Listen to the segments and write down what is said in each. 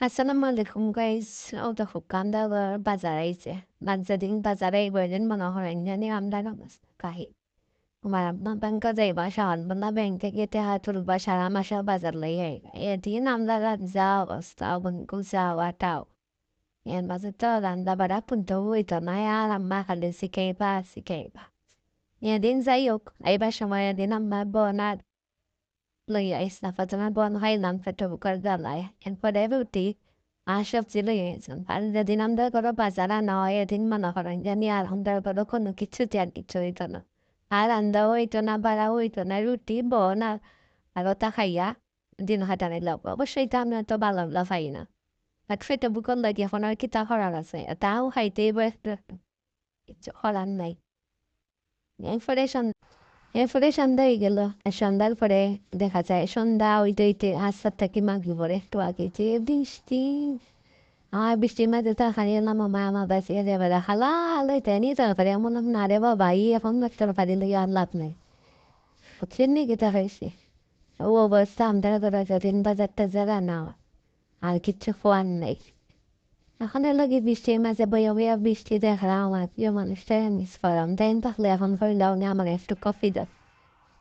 আসসালামু আলাইকুম গাইস। ও দেখো কান্দাবার বাজার আইছে। যেদিন বাজারে আইব এদিন মনে করেন জানি আমরা কাহি আমার আব্বা ব্যাংকে যাইবা সকালবেলা ব্যাংক থেকে টাকা তুলবা সারা মাসের বাজার লই আইবা এদিন আমরা যা অবস্থা বঙ্কু যাওয়া টাও এর মাঝে তো রান্না বাড়া পুনতেও হইতো না আর আম্মা খালি শিখাইবা এদিন যাই হোক আইবার সময় এদিন আম্মা বনার লই আইসা ফাতেমা বন হাইলাম ফেটো বুকার জ্বালায় এরপরে রুটি আর সবজি লই আইছেন আর যেদিন আমরা কোনো বাজারা নয় এদিন মনে করেন জানি আর আমরা কোনো কোনো কিছু আর কিছু হইতো না আর আন্দা হইতো না বাড়া হইতো না রুটি বন আর ওটা খাইয়া দিন হাঁটানি লাভ অবশ্যই তো আমি তো ভালো লাফাই না আর ফেটো বুকর লাগে এখন আর কিতা করার আছে তাও খাইতে কিছু করার নাই এরপরে এরপরে সন্ধ্যা হয়ে গেল আর সন্ধ্যার পরে দেখা যায় সন্ধ্যা হইতে হইতে আস্তার থেকে মাগি পরে একটু আগে যে বৃষ্টি আর বৃষ্টির মাঝে তরকারি এলাম আমার বাসে যাবে খালা লইতে নি তরকারি এমন না রে বাবা এখন তরকারি লইয়া আর লাভ নাই বুঝছেন নি কি হয়েছে ও অবস্থা আমরা ধরো যদিন বাজার টাজার আনা আর কিচ্ছু খোয়ার নেই এখন লাগে বৃষ্টির মাঝে বইয়া বইয়া বৃষ্টি দেখলাম আমার প্রিয় মানুষটা মিস করলাম দেন তাহলে এখন করলেও না আমার একটু কফি দেয়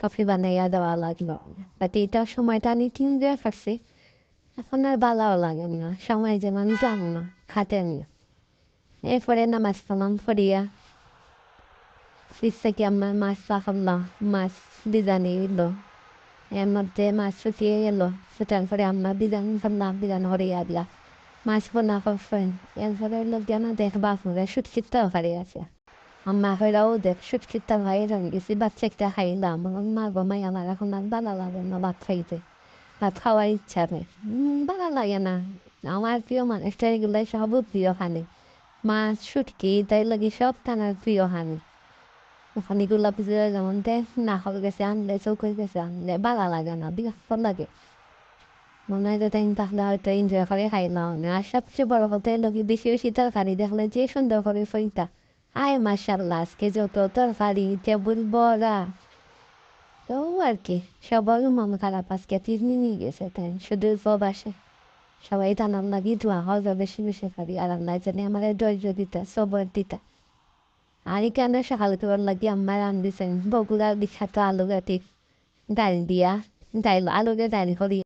কফি বানাইয়া দেওয়া লাগলো বাট এটার সময়টা আমি এনজয় করছি এখন আর ভালোও লাগে না সময় যেমন যান না খাতে নি এরপরে নামাজ কালাম ফরিয়া ফ্রিজ থেকে আমার মাছ রাখলাম মাছ বিরিয়ানি এলো এর মধ্যে মাছ শুকিয়ে এলো সেটার পরে আমরা বিরিয়ানি করলাম বিরিয়ানি হরিয়া দিয়া মাছ বোনা করছেন এরপরে লোকজন দেখবা ফুলে সুটকির তরকারি আছে আম্মা হইরাও দেখ সুটকির তরকারি রঙ গেছি বাচ্চা একটা খাইলাম মা গো মাই আমার এখন আর ভালো লাগে না ভাত খাইতে ভাত খাওয়ার ইচ্ছা নেই ভালো লাগে না আমার প্রিয় মানুষটা এগুলো সব প্রিয় খানি মাছ শুটকি তাই লাগে সব থানার প্রিয় খানি ওখানে এগুলো পিছিয়ে যেমন দেখ না হল গেছে আনলে চৌকো গেছে আনলে ভালো লাগে না বিরক্ত লাগে মনে হয় যে তাই তাহলে হয়তো এনজয় করে খাইলাম না আর সবচেয়ে বড় কথা লোকে বেশি বেশি তরকারি দেখলে যে সুন্দর করে ফইতা আয় মাশাল্লাহ আজকে যত তরকারি টেবুল বড়া তো আর কি সবারই মন খারাপ আজকে 3 দিন নিয়ে গেছে তাই শুধু প্রবাসে সবাই টানার লাগি ধোয়া হওয়া বেশি বেশি খাবি আর আল্লাহ জানি আমার ধৈর্য দিতে সবর দিতে আর এখানে সকাল করার লাগি আমার রান দিছেন বগুড়ার বিখ্যাত আলু গাটি ডাল দিয়া ডাল আলুরে ডাল করি